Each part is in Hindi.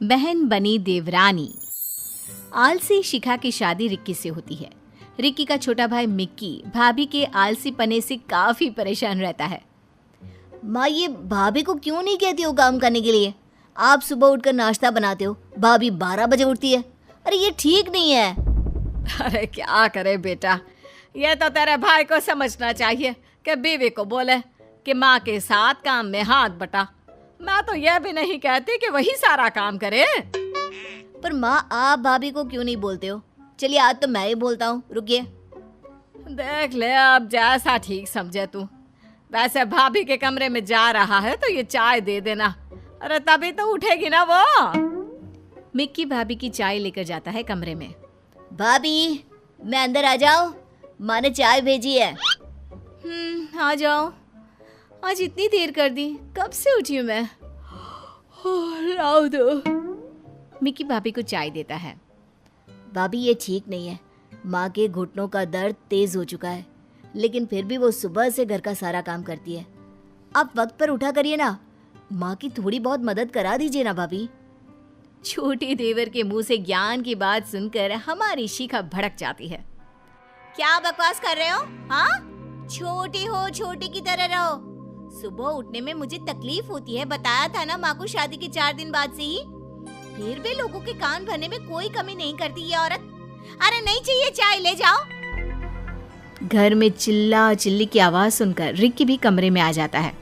बहन बनी देवरानी। आलसी शिखा की शादी रिक्की से होती है। रिक्की का छोटा भाई मिक्की भाभी के आलसी पने से काफी परेशान रहता है। माँ, ये भाभी को क्यों नहीं कहती हो काम करने के लिए? आप सुबह उठकर नाश्ता बनाते हो, भाभी 12 बजे उठती है। अरे ये ठीक नहीं है। अरे क्या करे बेटा, ये तो तेरे भाई को समझना चाहिए कि बीवी को बोले कि माँ के साथ काम में हाथ बटा। मैं तो यह भी नहीं कहती कि वही सारा काम करे। पर माँ, आप भाभी को क्यों नहीं बोलते हो? चलिए आज तो मैं ही बोलता हूँ, रुकिए। देख ले, अब जैसा ठीक समझे तू। वैसे भाभी के कमरे में जा रहा है तो ये चाय दे देना। अरे तभी तो उठेगी ना वो। मिक्की भाभी की चाय लेकर जाता है कमरे में। भाभी, मैं अंदर आ जाऊं? माँ ने चाय भेजी है। आ जाओ। आज इतनी देर कर दी, कब से उठी हूँ मैं। लाओ दो। मिक्की भाभी को चाय देता है। भाभी, ये ठीक नहीं है। माँ के घुटनों का दर्द तेज हो चुका है, लेकिन फिर भी वो सुबह से घर का सारा काम करती है। आप वक्त पर उठा करिए ना, माँ की थोड़ी बहुत मदद करा दीजिए ना भाभी। छोटी देवर के मुंह से ज्ञान की बात सुनकर हमारी शिखा भड़क जाती है। क्या बकवास कर रहे हो? हाँ, छोटी हो छोटी की तरह रहो। सुबह उठने में मुझे तकलीफ होती है, बताया था ना माँ को शादी के 4 दिन बाद से ही। फिर भी लोगों के कान भरने में कोई कमी नहीं करती ये औरत। अरे नहीं चाहिए चाय, ले जाओ। घर में चिल्ला चिल्ली की आवाज सुनकर रिक्की भी कमरे में आ जाता है।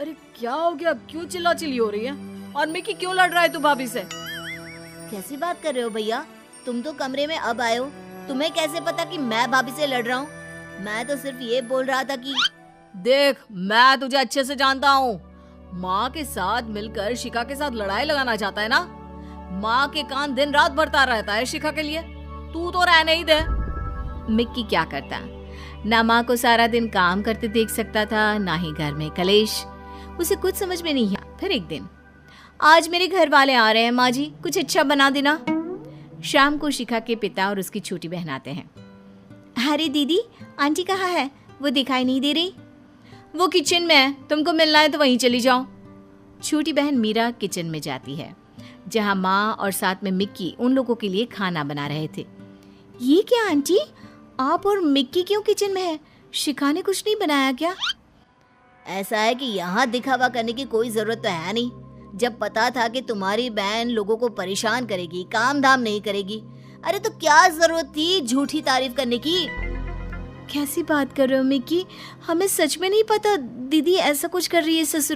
अरे क्या हो गया, क्यों चिल्ला चिल्ली हो रही है? और मिक्की क्यों लड़ रहा है तू भाभी से? कैसी बात कर रहे हो भैया? तुम तो कमरे में अब आए हो, तुम्हें कैसे पता कि मैं भाभी से लड़ रहा हूँ? मैं तो सिर्फ ये बोल रहा था कि देख, मैं तुझे अच्छे से जानता हूँ। माँ के साथ मिलकर शिखा के साथ लड़ाई लगाना चाहता है ना। माँ के कान दिन रात भरता रहता है शिखा के लिए, तू तो रहने ही दे। मिक्की क्या करता, ना माँ को सारा दिन काम करते देख सकता था, ना ही घर में कलेश। उसे कुछ समझ में नहीं आया। फिर एक दिन, आज मेरे घर वाले आ रहे हैं माँ जी, कुछ अच्छा बना देना। शाम को शिखा के पिता और उसकी छोटी बहन आते हैं। अरे दीदी, आंटी कहाँ है? वो दिखाई नहीं दे रही। वो किचन में है, तुमको मिलना है तो वहीं चली जाओ। छोटी बहन मीरा किचन में जाती है, जहाँ माँ और साथ में मिक्की उन लोगों के लिए खाना बना रहे थे। ये क्या आंटी, आप और मिक्की क्यों किचन में है? शिखा ने कुछ नहीं बनाया क्या? ऐसा है कि यहाँ दिखावा करने की कोई जरूरत तो है नहीं। जब पता था कि तुम्हारी बहन लोगों को परेशान करेगी, काम धाम नहीं करेगी, अरे तो क्या जरूरत थी झूठी तारीफ करने की? कैसी बात कर रहे हो मिक्की? हमें सच में नहीं पता दीदी ऐसा कुछ कर रही है ससुर